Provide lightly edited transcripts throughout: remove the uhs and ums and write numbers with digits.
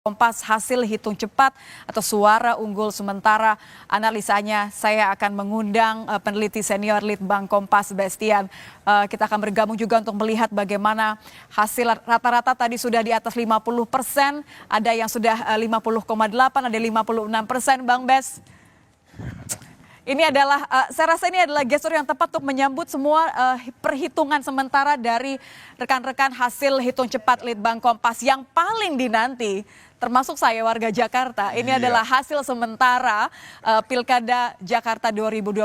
Kompas hasil hitung cepat atau suara unggul sementara. Analisanya saya akan mengundang peneliti senior Litbang Kompas Bastian. Kita akan bergabung juga untuk melihat bagaimana hasil rata-rata tadi sudah di atas 50%, ada yang sudah 50,8, ada 56%, Bang Bes. Ini adalah, saya rasa ini adalah gestur yang tepat untuk menyambut semua perhitungan sementara dari rekan-rekan hasil hitung cepat Litbang Kompas yang paling dinanti, termasuk saya warga Jakarta. Ini adalah hasil sementara Pilkada Jakarta 2024.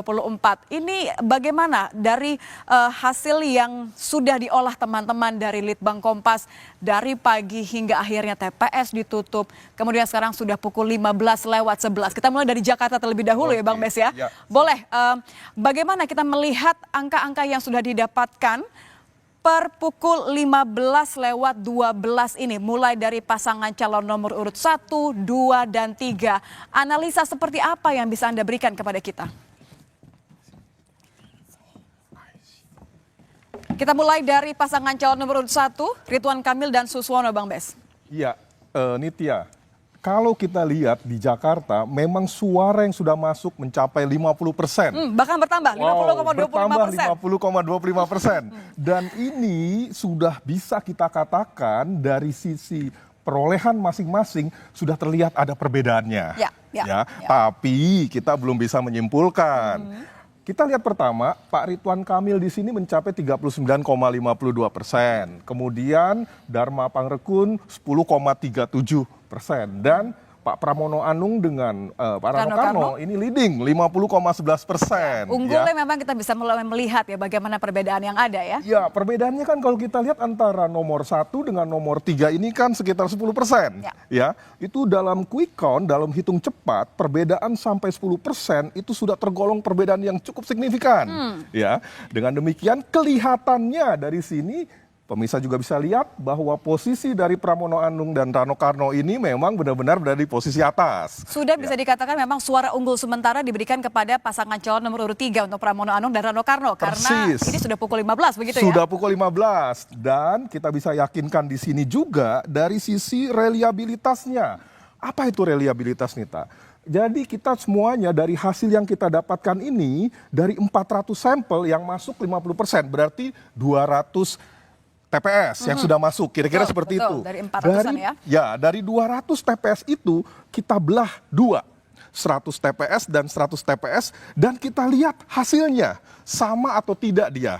Ini bagaimana dari hasil yang sudah diolah teman-teman dari Litbang Kompas dari pagi hingga akhirnya TPS ditutup. Kemudian sekarang sudah pukul 15:11. Kita mulai dari Jakarta terlebih dahulu ya Bang Bes ya. Boleh, bagaimana kita melihat angka-angka yang sudah didapatkan per pukul 15:12 ini, mulai dari pasangan calon nomor urut 1, 2, dan 3. Analisa seperti apa yang bisa Anda berikan kepada kita? Kita mulai dari pasangan calon nomor urut 1, Ridwan Kamil dan Suswono, Bang Bes. Iya, Nitya. Kalau kita lihat di Jakarta, memang suara yang sudah masuk mencapai 50%. Bahkan bertambah, 50,25%. 50,25%. Dan ini sudah bisa kita katakan dari sisi perolehan masing-masing sudah terlihat ada perbedaannya. Ya. Tapi kita belum bisa menyimpulkan. Kita lihat pertama, Pak Ridwan Kamil di sini mencapai 39,52%. Kemudian Dharma Pangrekun 10,37%. Dan Pak Pramono Anung dengan Pak Rano Karno ini leading 50,11%. Unggulnya memang kita bisa mulai melihat ya bagaimana perbedaan yang ada ya. Ya, perbedaannya kan kalau kita lihat antara nomor 1 dengan nomor 3 ini kan sekitar 10%. Ya, itu dalam quick count, dalam hitung cepat, perbedaan sampai 10% itu sudah tergolong perbedaan yang cukup signifikan. Ya, dengan demikian kelihatannya dari sini pemirsa juga bisa lihat bahwa posisi dari Pramono Anung dan Rano Karno ini memang benar-benar berada di posisi atas. Sudah bisa dikatakan memang suara unggul sementara diberikan kepada pasangan calon nomor urut 3 untuk Pramono Anung dan Rano Karno. Karena ini sudah pukul 15 begitu ya? Sudah pukul 15 dan kita bisa yakinkan di sini juga dari sisi reliabilitasnya. Apa itu reliabilitas, Nita? Jadi kita semuanya dari hasil yang kita dapatkan ini dari 400 sampel yang masuk 50%, berarti 200 TPS yang sudah masuk, kira-kira seperti itu. Dari 400-an ya? Ya, dari 200 TPS itu kita belah 2. 100 TPS dan 100 TPS dan kita lihat hasilnya sama atau tidak dia.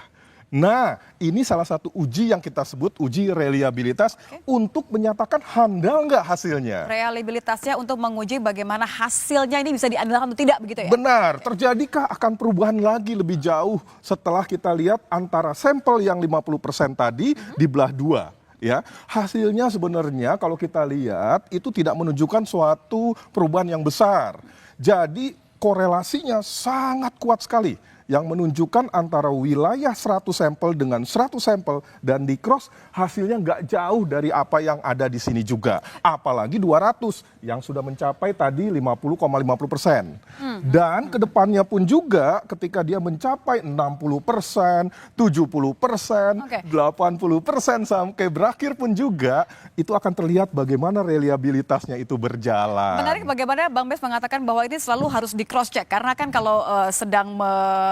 Nah, ini salah satu uji yang kita sebut uji reliabilitas untuk menyatakan handal nggak hasilnya. Reliabilitasnya untuk menguji bagaimana hasilnya ini bisa diandalkan atau tidak begitu ya? Benar, terjadikah akan perubahan lagi lebih jauh setelah kita lihat antara sampel yang 50% tadi dibelah 2. Ya, hasilnya sebenarnya kalau kita lihat itu tidak menunjukkan suatu perubahan yang besar. Jadi korelasinya sangat kuat sekali yang menunjukkan antara wilayah 100 sampel dengan 100 sampel dan di cross hasilnya nggak jauh dari apa yang ada di sini juga. Apalagi 200 yang sudah mencapai tadi 50,50%. Dan kedepannya pun juga ketika dia mencapai 60%, 70%, 80% sampai berakhir pun juga itu akan terlihat bagaimana reliabilitasnya itu berjalan. Menarik bagaimana Bang Bes mengatakan bahwa ini selalu harus di cross check karena kan kalau sedang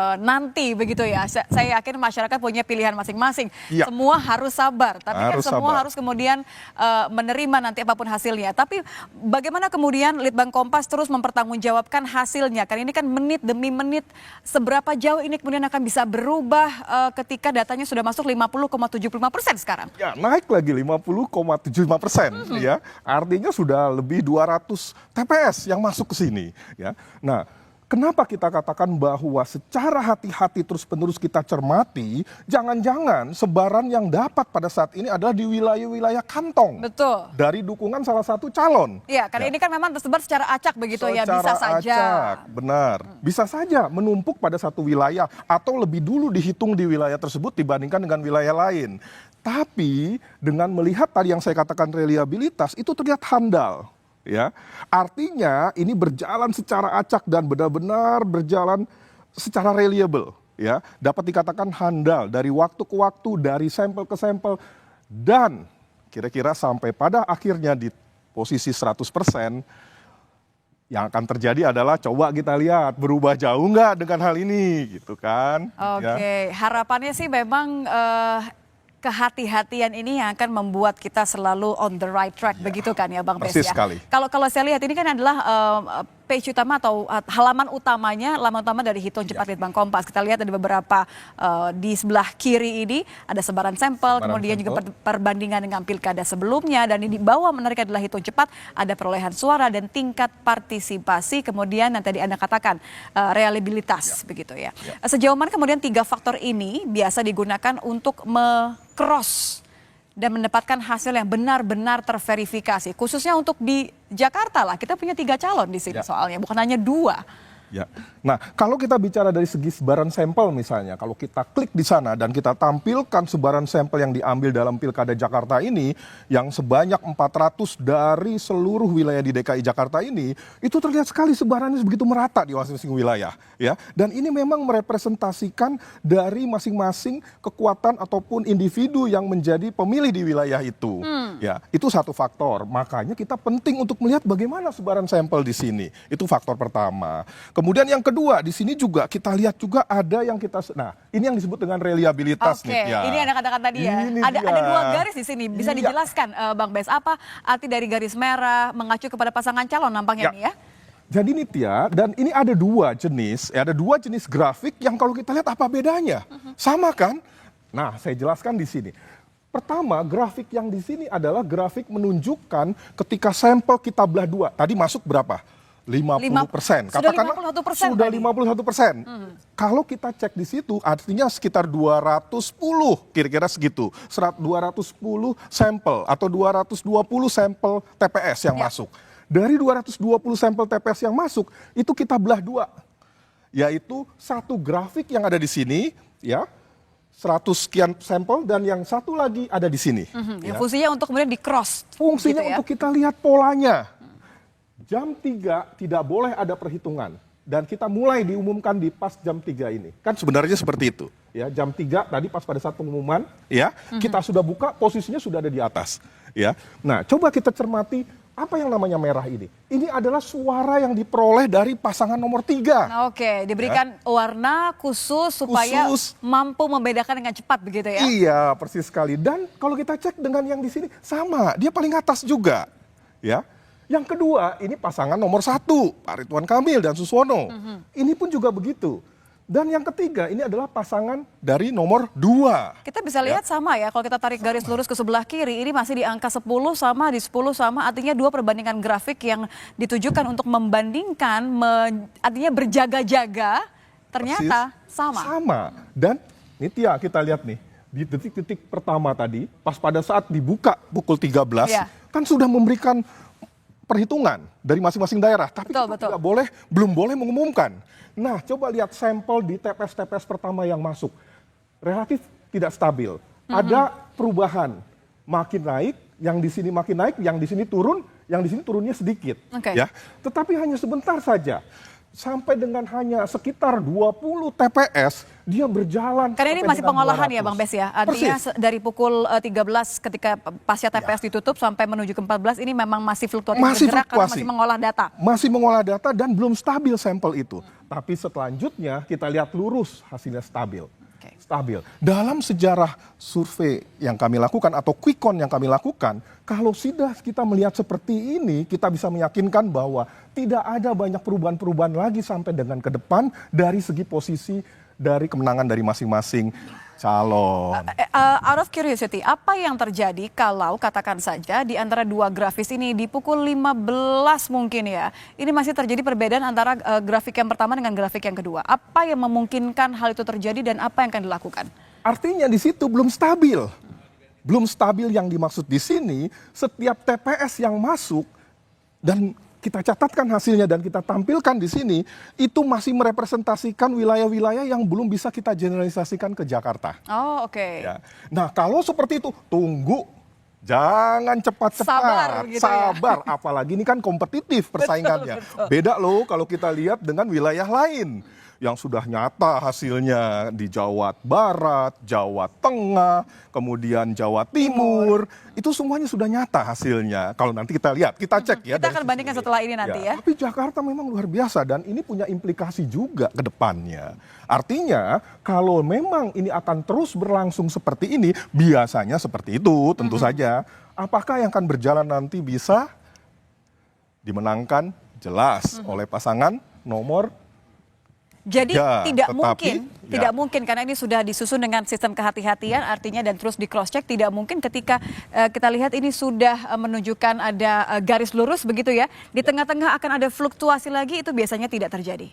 nanti begitu ya, saya yakin masyarakat punya pilihan masing-masing. Semua harus sabar, tapi kan semua harus kemudian menerima nanti apapun hasilnya. Tapi bagaimana kemudian Litbang Kompas terus mempertanggungjawabkan hasilnya? Kan ini kan menit demi menit, seberapa jauh ini kemudian akan bisa berubah ketika datanya sudah masuk 50,75% sekarang? Ya, naik lagi 50,75%. Ya, artinya sudah lebih 200 TPS yang masuk ke sini. Ya, nah. Kenapa kita katakan bahwa secara hati-hati terus-menerus kita cermati, jangan-jangan sebaran yang dapat pada saat ini adalah di wilayah-wilayah kantong. Betul. Dari dukungan salah satu calon. Iya, karena ini kan memang tersebar secara acak begitu ya, bisa saja. Acak, benar. Bisa saja menumpuk pada satu wilayah atau lebih dulu dihitung di wilayah tersebut dibandingkan dengan wilayah lain. Tapi dengan melihat tadi yang saya katakan reliabilitas, itu terlihat handal. Ya, artinya ini berjalan secara acak dan benar-benar berjalan secara reliable. Ya, dapat dikatakan handal dari waktu ke waktu, dari sampel ke sampel, dan kira-kira sampai pada akhirnya di posisi 100%, yang akan terjadi adalah coba kita lihat berubah jauh nggak dengan hal ini gitu kan. Oke, harapannya sih memang kehati-hatian ini yang akan membuat kita selalu on the right track, begitu kan ya Bang Bes Persis ya. sekali. Kalau saya lihat ini kan adalah page utama atau halaman utama dari Hitung Cepat Litbang Kompas. Kita lihat ada beberapa di sebelah kiri ini ada sebaran sampel, kemudian juga perbandingan dengan pilkada sebelumnya, dan di bawah menarik adalah Hitung Cepat, ada perolehan suara dan tingkat partisipasi, kemudian yang tadi Anda katakan reliabilitas begitu ya. Sejauh mana kemudian 3 faktor ini biasa digunakan untuk cross dan mendapatkan hasil yang benar-benar terverifikasi, khususnya untuk di Jakarta lah, kita punya 3 calon di sini soalnya, bukan hanya 2. Ya. Nah, kalau kita bicara dari segi sebaran sampel misalnya, kalau kita klik di sana dan kita tampilkan sebaran sampel yang diambil dalam Pilkada Jakarta ini, yang sebanyak 400 dari seluruh wilayah di DKI Jakarta ini, itu terlihat sekali sebarannya begitu merata di masing-masing wilayah. Ya. Dan ini memang merepresentasikan dari masing-masing kekuatan ataupun individu yang menjadi pemilih di wilayah itu. Ya, itu satu faktor. Makanya kita penting untuk melihat bagaimana sebaran sampel di sini. Itu faktor pertama. Kemudian yang kedua, di sini juga kita lihat juga ada yang ini yang disebut dengan reliabilitas. Oke, ini Anda katakan tadi ya. Ada 2 garis di sini. Bisa dijelaskan Bang Bes, apa arti dari garis merah mengacu kepada pasangan calon nampaknya nih ya? Jadi Nitya, dan ini ada 2 jenis, ada 2 jenis grafik yang kalau kita lihat apa bedanya? Sama kan? Nah, saya jelaskan di sini. Pertama, grafik yang di sini adalah grafik menunjukkan ketika sampel kita belah 2. Tadi masuk berapa? 50%. Katakanlah sudah 51%. Kalau kita cek di situ artinya sekitar 210 kira-kira segitu. 210 sampel atau 220 sampel TPS yang masuk. Dari 220 sampel TPS yang masuk itu kita belah 2. Yaitu satu grafik yang ada di sini ya. 100 sekian sampel dan yang satu lagi ada di sini. Yang fungsinya untuk kemudian di cross. Fungsinya gitu ya? untuk kita lihat polanya. Jam 3 tidak boleh ada perhitungan. Dan kita mulai diumumkan di pas jam 3 ini. Kan sebenarnya seperti itu. Ya, jam 3 tadi pas pada saat pengumuman, ya, kita sudah buka, posisinya sudah ada di atas. Ya. Nah, coba kita cermati apa yang namanya merah ini. Ini adalah suara yang diperoleh dari pasangan nomor 3. Oke, diberikan warna khusus supaya mampu membedakan dengan cepat begitu ya? Iya, persis sekali. Dan kalau kita cek dengan yang di sini, sama. Dia paling atas juga. Ya. Yang kedua, ini pasangan nomor 1, Pak Ridwan Kamil dan Suswono. Ini pun juga begitu. Dan yang ketiga, ini adalah pasangan dari nomor 2. Kita bisa lihat sama ya, kalau kita tarik garis lurus ke sebelah kiri, ini masih di angka 10 sama, di 10 sama, artinya 2 perbandingan grafik yang ditujukan untuk membandingkan, artinya berjaga-jaga, ternyata sama. Sama. Dan Nitya, kita lihat nih, di detik-detik pertama tadi, pas pada saat dibuka pukul 13, kan sudah memberikan perhitungan dari masing-masing daerah, tapi kita belum boleh mengumumkan. Nah, coba lihat sampel di TPS-TPS pertama yang masuk, relatif tidak stabil. Ada perubahan, makin naik, yang di sini makin naik, yang di sini turun, yang di sini turunnya sedikit. Ya, tetapi hanya sebentar saja. Sampai dengan hanya sekitar 20 TPS, dia berjalan. Karena ini masih pengolahan 200. Ya Bang Bes ya, artinya dari pukul 13 ketika pasca TPS ditutup sampai menuju ke 14, ini memang masih fluktuatif bergerak karena masih mengolah data. Masih mengolah data dan belum stabil sampel itu. Tapi selanjutnya kita lihat lurus hasilnya stabil. Stabil. Dalam sejarah survei yang kami lakukan atau quick count yang kami lakukan, kalau sudah kita melihat seperti ini, kita bisa meyakinkan bahwa tidak ada banyak perubahan-perubahan lagi sampai dengan ke depan dari segi posisi dari kemenangan dari masing-masing calon. Out of curiosity, apa yang terjadi kalau katakan saja di antara 2 grafis ini di pukul 15 mungkin ya, ini masih terjadi perbedaan antara grafik yang pertama dengan grafik yang kedua. Apa yang memungkinkan hal itu terjadi dan apa yang akan dilakukan? Artinya di situ belum stabil. Belum stabil yang dimaksud di sini, setiap TPS yang masuk dan kita catatkan hasilnya dan kita tampilkan di sini, itu masih merepresentasikan wilayah-wilayah yang belum bisa kita generalisasikan ke Jakarta. Oh, oke. Ya. Nah, kalau seperti itu, tunggu. Jangan cepat-cepat. Sabar. Apalagi ini kan kompetitif persaingannya. Betul. Beda loh kalau kita lihat dengan wilayah lain. yang sudah nyata hasilnya di Jawa Barat, Jawa Tengah, kemudian Jawa Timur, itu semuanya sudah nyata hasilnya. Kalau nanti kita lihat, kita cek ya. Kita akan bandingkan setelah ini nanti ya. Tapi Jakarta memang luar biasa dan ini punya implikasi juga ke depannya. Artinya kalau memang ini akan terus berlangsung seperti ini, biasanya seperti itu tentu saja. Apakah yang akan berjalan nanti bisa dimenangkan jelas oleh pasangan nomor. Jadi Ya, tidak tetapi, mungkin karena ini sudah disusun dengan sistem kehati-hatian, artinya dan terus di cross check, tidak mungkin ketika kita lihat ini sudah menunjukkan ada garis lurus begitu ya, di tengah-tengah akan ada fluktuasi lagi, itu biasanya tidak terjadi.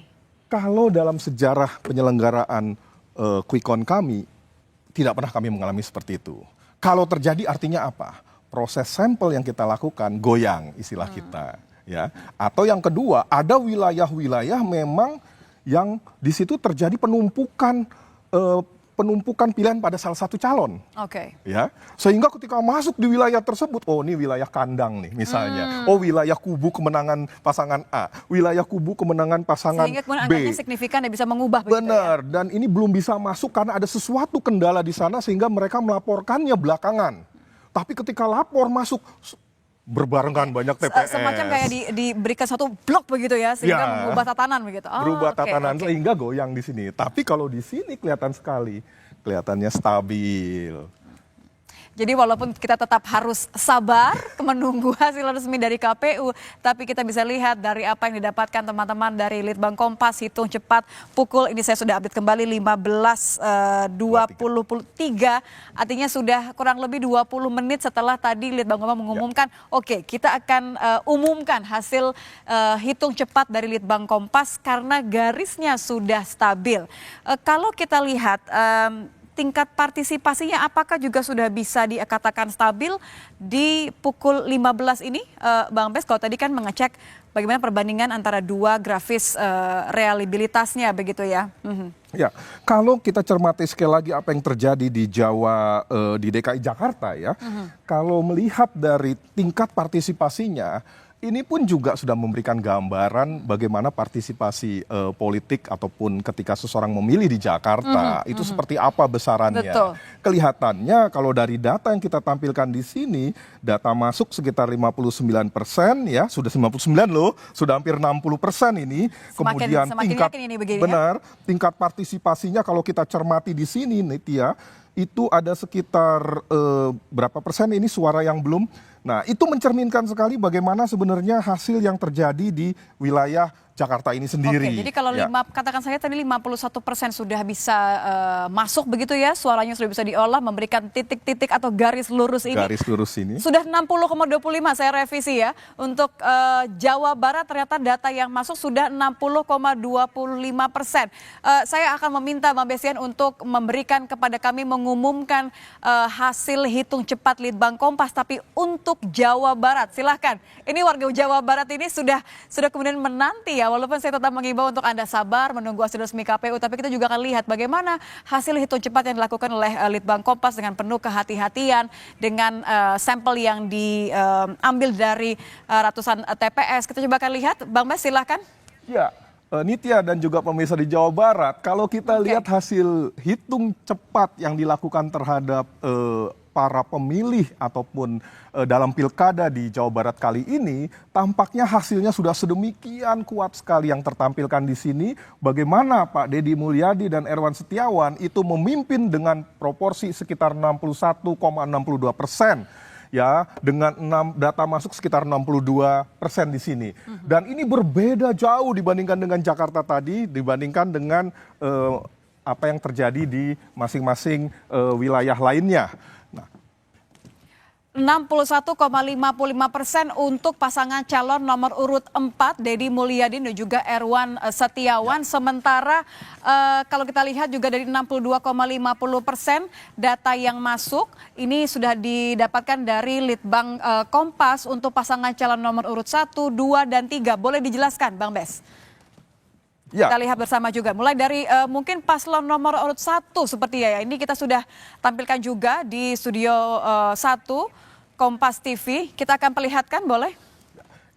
Kalau dalam sejarah penyelenggaraan quick count kami, tidak pernah kami mengalami seperti itu. Kalau terjadi artinya apa? Proses sampel yang kita lakukan goyang istilah kita, ya. Atau yang kedua, ada wilayah-wilayah memang yang di situ terjadi penumpukan pilihan pada salah satu calon. Oke. Ya, sehingga ketika masuk di wilayah tersebut, oh ini wilayah kandang nih misalnya, oh wilayah kubu kemenangan pasangan A, wilayah kubu kemenangan pasangan Sehingga kemudian B. angkanya signifikan dan bisa mengubah begitu Benar, ya. dan ini belum bisa masuk karena ada sesuatu kendala di sana sehingga mereka melaporkannya belakangan. Tapi ketika lapor masuk berbarengan banyak TPS. Semacam kayak diberikan satu blok begitu ya, sehingga Ya. mengubah tatanan begitu. Oh, Berubah oke, tatanan oke. sehingga goyang di sini. Tapi kalau di sini kelihatan sekali, kelihatannya stabil. Jadi walaupun kita tetap harus sabar menunggu hasil resmi dari KPU, tapi kita bisa lihat dari apa yang didapatkan teman-teman dari Litbang Kompas, hitung cepat pukul, ini saya sudah update kembali 15.23, artinya sudah kurang lebih 20 menit setelah tadi Litbang Kompas mengumumkan, oke, kita akan umumkan hasil hitung cepat dari Litbang Kompas karena garisnya sudah stabil. Kalau kita lihat tingkat partisipasinya apakah juga sudah bisa dikatakan stabil di pukul 15 ini, Bang Bes? Kalau tadi kan mengecek bagaimana perbandingan antara dua grafis reliabilitasnya begitu ya. Ya, kalau kita cermati sekali lagi apa yang terjadi di Jawa, di DKI Jakarta ya, kalau melihat dari tingkat partisipasinya, ini pun juga sudah memberikan gambaran bagaimana partisipasi politik ataupun ketika seseorang memilih di Jakarta itu seperti apa besarannya. Betul. Kelihatannya kalau dari data yang kita tampilkan di sini, data masuk sekitar 59% ya, sudah 59 loh, sudah hampir 60% ini. Kemudian semakin tingkat yakin ini begini ya. benar, tingkat partisipasinya kalau kita cermati di sini Nitya, itu ada sekitar berapa persen ini suara yang belum. Nah, itu mencerminkan sekali bagaimana sebenarnya hasil yang terjadi di wilayah Jakarta ini sendiri. Oke, jadi kalau Ya. katakan saya tadi 51% sudah bisa masuk begitu ya, suaranya sudah bisa diolah, memberikan titik-titik atau garis lurus ini. Garis lurus ini. Sudah 60,25, saya revisi ya. Untuk Jawa Barat ternyata data yang masuk sudah 60,25%. Saya akan meminta Bang Bestian untuk memberikan kepada kami, mengumumkan hasil hitung cepat Litbang Kompas, tapi untuk Jawa Barat, silahkan. Ini warga Jawa Barat ini sudah kemudian menanti ya, walaupun saya tetap mengimbau untuk Anda sabar menunggu hasil resmi KPU, tapi kita juga akan lihat bagaimana hasil hitung cepat yang dilakukan oleh Litbang Kompas dengan penuh kehati-hatian, dengan sampel yang diambil dari ratusan TPS. Kita coba akan lihat, Bang Bas silahkan. Ya, Nitya dan juga pemirsa di Jawa Barat, kalau kita lihat hasil hitung cepat yang dilakukan terhadap para pemilih ataupun dalam pilkada di Jawa Barat kali ini, tampaknya hasilnya sudah sedemikian kuat sekali yang tertampilkan di sini. Bagaimana Pak Deddy Mulyadi dan Erwan Setiawan itu memimpin dengan proporsi sekitar 61,62%. Ya, dengan data masuk sekitar 62% di sini. Dan ini berbeda jauh dibandingkan dengan Jakarta tadi, dibandingkan dengan apa yang terjadi di masing-masing wilayah lainnya. 61,55% untuk pasangan calon nomor urut 4, Deddy Mulyadi dan juga Erwan Setiawan. Sementara kalau kita lihat juga dari 62,50% data yang masuk, ini sudah didapatkan dari Litbang Kompas untuk pasangan calon nomor urut 1, 2, dan 3. Boleh dijelaskan Bang Bes? Ya. Kita lihat bersama juga, mulai dari mungkin paslon nomor urut 1 seperti ya, ini kita sudah tampilkan juga di studio 1 Kompas TV, kita akan perlihatkan, boleh?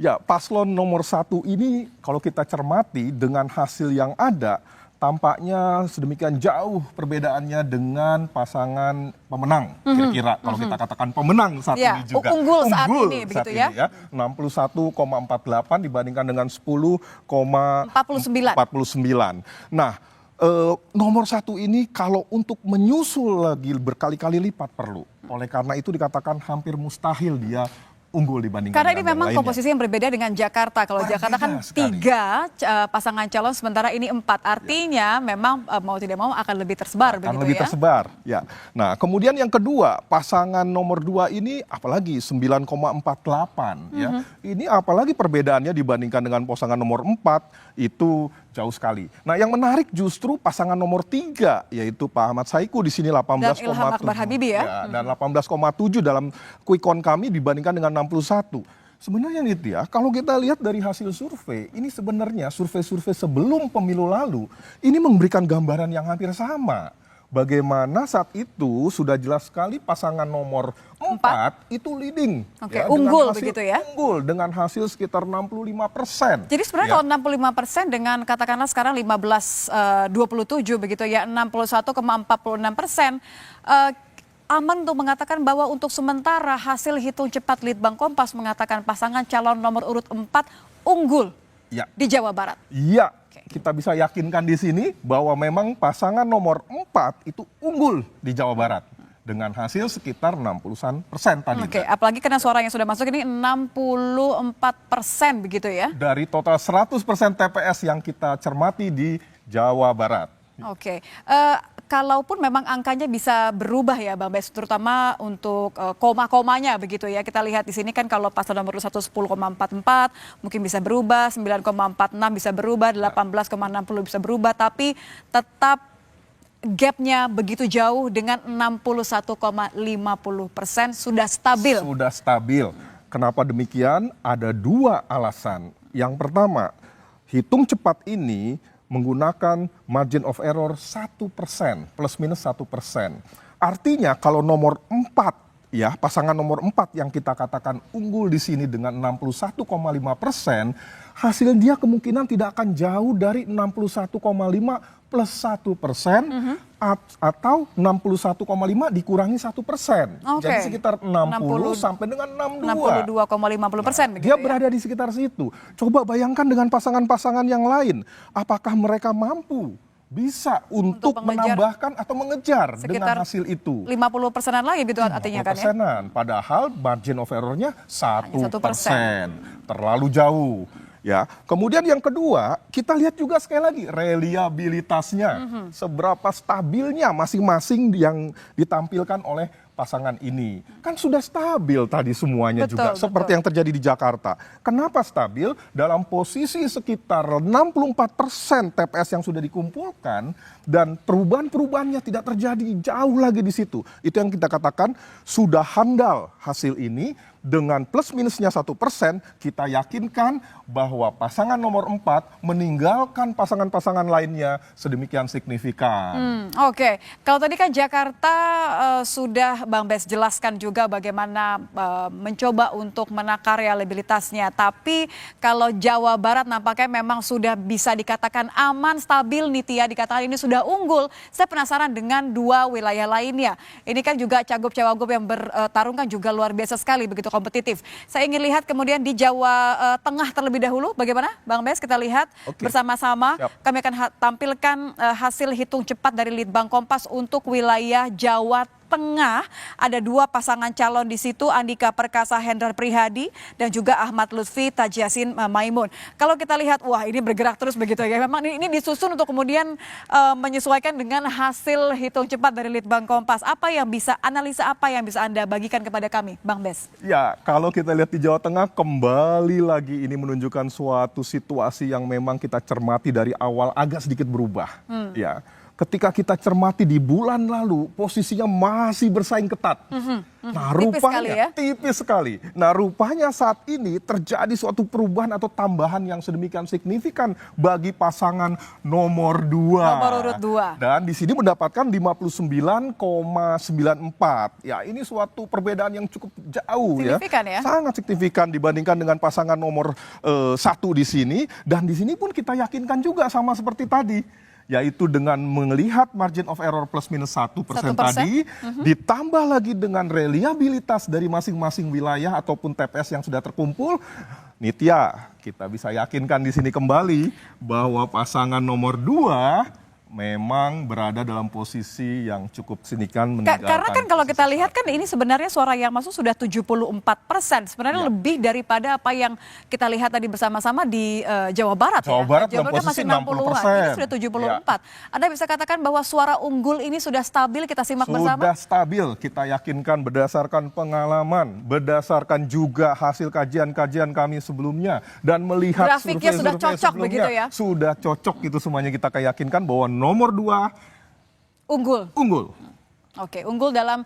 Ya, paslon nomor 1 ini kalau kita cermati dengan hasil yang ada, tampaknya sedemikian jauh perbedaannya dengan pasangan pemenang. Kira-kira kalau kita katakan pemenang saat Ya, ini juga. unggul saat ini, begitu ya. 61,48 dibandingkan dengan 10,49. Nah, nomor satu ini kalau untuk menyusul lagi berkali-kali lipat perlu. Oleh karena itu dikatakan hampir mustahil dia unggul dibandingkan Karena ini dengan memang yang lainnya. komposisi yang berbeda dengan Jakarta. Kalau Jakarta kan sekali. 3 pasangan calon, sementara ini 4. Artinya memang mau tidak mau akan lebih tersebar Akan begitu lebih ya. tersebar. Ya. Nah, kemudian yang kedua, pasangan nomor 2 ini apalagi 9,48 ya. Ini apalagi perbedaannya dibandingkan dengan pasangan nomor 4 itu jauh sekali. Nah, yang menarik justru pasangan nomor 3 yaitu Pak Ahmad Saiku di sini 18,7. Dan Ilham Akbar Habibie ya. Dan 18,7 dalam quick count kami dibandingkan dengan 61. Sebenarnya itu ya, kalau kita lihat dari hasil survei, ini sebenarnya survei-survei sebelum pemilu lalu, ini memberikan gambaran yang hampir sama. Bagaimana saat itu sudah jelas sekali pasangan nomor 4 itu leading. Oke, dengan unggul hasil begitu ya? Unggul dengan hasil sekitar 65%. Jadi sebenarnya kalau 65% dengan katakanlah sekarang 15,27 begitu ya, 61,46%. Aman untuk mengatakan bahwa untuk sementara hasil hitung cepat Litbang Kompas mengatakan pasangan calon nomor urut 4 unggul Ya. di Jawa Barat. Iya, kita bisa yakinkan di sini bahwa memang pasangan nomor 4 itu unggul di Jawa Barat dengan hasil sekitar 60% tadi. Oke, apalagi karena suara yang sudah masuk ini 64% begitu ya. Dari total 100% TPS yang kita cermati di Jawa Barat. Oke, kalaupun memang angkanya bisa berubah ya Bang Bes, terutama untuk koma-komanya begitu ya. Kita lihat di sini kan kalau paslon nomor 1 10,44 mungkin bisa berubah, 9,46 bisa berubah, 18,60 bisa berubah, tapi tetap gapnya begitu jauh dengan 61,50% sudah stabil. Sudah stabil. Kenapa demikian? Ada 2 alasan. Yang pertama, hitung cepat ini menggunakan margin of error 1%, plus minus 1%. Artinya kalau nomor 4, ya pasangan nomor 4 yang kita katakan unggul di sini dengan 61,5%, hasil dia kemungkinan tidak akan jauh dari 61,5 plus 1%, atau 61,5 dikurangi 1%. Oke. Jadi sekitar 60 sampai dengan 62. 62,50% begitu Dia ya. berada di sekitar situ. Coba bayangkan dengan pasangan-pasangan yang lain. Apakah mereka mampu bisa untuk mengejar menambahkan atau mengejar dengan sekitar hasil itu? 50%-an lagi gitu artinya kan ya. 50%-an. Padahal margin of error-nya 1%. 1%. Terlalu jauh. Ya, kemudian yang kedua, kita lihat juga sekali lagi reliabilitasnya. Seberapa stabilnya masing-masing yang ditampilkan oleh pasangan ini. Kan sudah stabil tadi semuanya juga, seperti yang terjadi di Jakarta. Kenapa stabil? Dalam posisi sekitar 64% TPS yang sudah dikumpulkan dan perubahan-perubahannya tidak terjadi jauh lagi di situ. Itu yang kita katakan sudah handal hasil ini. Dengan plus minusnya 1%, kita yakinkan bahwa pasangan nomor 4 meninggalkan pasangan-pasangan lainnya sedemikian signifikan. Oke, kalau tadi kan Jakarta sudah Bang Bes jelaskan juga bagaimana mencoba untuk menakar reliabilitasnya. Tapi kalau Jawa Barat nampaknya memang sudah bisa dikatakan aman, stabil nih Tia, dikatakan ini sudah unggul. Saya penasaran dengan 2 wilayah lainnya. Ini kan juga cagup-cawagup yang bertarung kan juga luar biasa sekali begitu kompetitif. Saya ingin lihat kemudian di Jawa Tengah terlebih dahulu. Bagaimana Bang Bes? Kita lihat bersama-sama. Kami akan tampilkan hasil hitung cepat dari Litbang Kompas untuk wilayah Jawa Tengah. Ada 2 pasangan calon di situ, Andika Perkasa Hendrar Prihadi dan juga Ahmad Lutfi Tajiasin Maimun. Kalau kita lihat, wah ini bergerak terus begitu ya. Memang ini disusun untuk kemudian menyesuaikan dengan hasil hitung cepat dari Litbang Kompas. Analisa apa yang bisa Anda bagikan kepada kami, Bang Bes? Ya, kalau kita lihat di Jawa Tengah, kembali lagi ini menunjukkan suatu situasi yang memang kita cermati dari awal agak sedikit berubah. Ya. Ketika kita cermati di bulan lalu, posisinya masih bersaing ketat. Nah, rupanya tipis sekali. Nah, rupanya saat ini terjadi suatu perubahan atau tambahan yang sedemikian signifikan bagi pasangan nomor 2. Nomor urut 2. Dan di sini mendapatkan 59,94. Ya, ini suatu perbedaan yang cukup jauh signifikan ya. Sangat signifikan dibandingkan dengan pasangan nomor 1 di sini. Dan di sini pun kita yakinkan juga sama seperti tadi. yaitu dengan melihat margin of error plus minus 1% 1%. tadi, ditambah lagi dengan reliabilitas dari masing-masing wilayah ataupun TPS yang sudah terkumpul, Nitya, kita bisa yakinkan di sini kembali bahwa pasangan nomor 2 memang berada dalam posisi yang cukup signifikan meninggalkan. Karena kan kalau kita lihat kan ini sebenarnya suara yang masuk sudah 74%. Sebenarnya lebih daripada apa yang kita lihat tadi bersama-sama di Jawa Barat. Jawa Barat Jawa Barat dalam masih posisi 60-an, ini sudah 74. Anda bisa katakan bahwa suara unggul ini sudah stabil, kita simak bersama? Sudah stabil, kita yakinkan berdasarkan pengalaman, berdasarkan juga hasil kajian-kajian kami sebelumnya, dan melihat Grafiknya sudah survei-survei cocok sebelumnya. begitu ya? Sudah cocok itu semuanya, kita yakinkan bahwa nomor 2 unggul. Oke, unggul dalam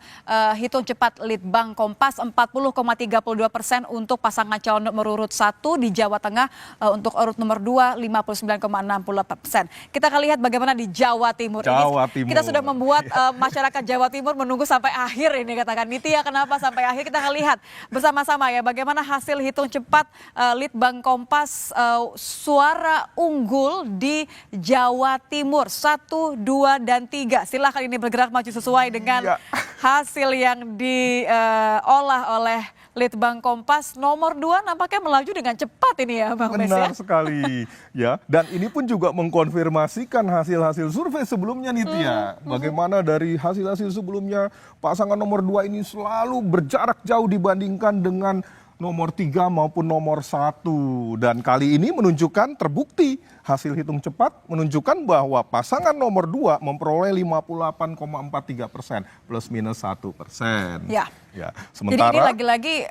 hitung cepat Litbang Kompas 40,32% untuk pasangan calon nomor urut 1 di Jawa Tengah, untuk urut nomor 2 59,68%. Kita akan lihat bagaimana di Jawa Timur. Kita sudah membuat masyarakat Jawa Timur menunggu sampai akhir ini, katakan Nitya, kenapa sampai akhir? Kita akan lihat bersama-sama ya bagaimana hasil hitung cepat Litbang Kompas, suara unggul di Jawa Timur 1, 2, dan 3. Silahkan ini bergerak maju sesuai dengan hasil yang diolah oleh Litbang Kompas. Nomor 2 nampaknya melaju dengan cepat ini ya Bang Mes ya. Benar sekali ya. Dan ini pun juga mengkonfirmasikan hasil-hasil survei sebelumnya Nitya. Bagaimana dari hasil-hasil sebelumnya pasangan nomor 2 ini selalu berjarak jauh dibandingkan dengan nomor 3 maupun nomor 1. Dan kali ini menunjukkan, terbukti hasil hitung cepat menunjukkan bahwa pasangan nomor 2 memperoleh 58,43% plus minus 1%. Ya. Sementara, jadi ini lagi-lagi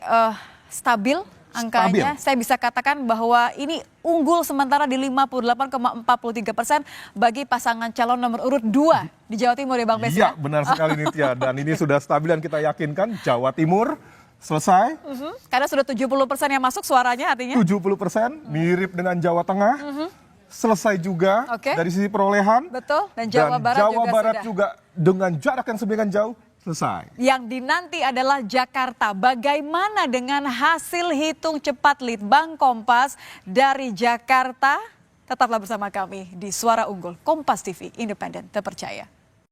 stabil angkanya. Saya bisa katakan bahwa ini unggul sementara di 58,43% bagi pasangan calon nomor urut 2 di Jawa Timur ya Bang Mes. Iya, benar sekali Nitya. Dan ini sudah stabil dan kita yakinkan Jawa Timur selesai. Karena sudah 70% yang masuk suaranya, artinya 70% mirip dengan Jawa Tengah. Selesai juga dari sisi perolehan. Betul. Dan Jawa Barat juga dengan jarak yang sebenarnya jauh selesai. Yang dinanti adalah Jakarta. Bagaimana dengan hasil hitung cepat Litbang Kompas dari Jakarta? Tetaplah bersama kami di Suara Unggul Kompas TV, independen terpercaya.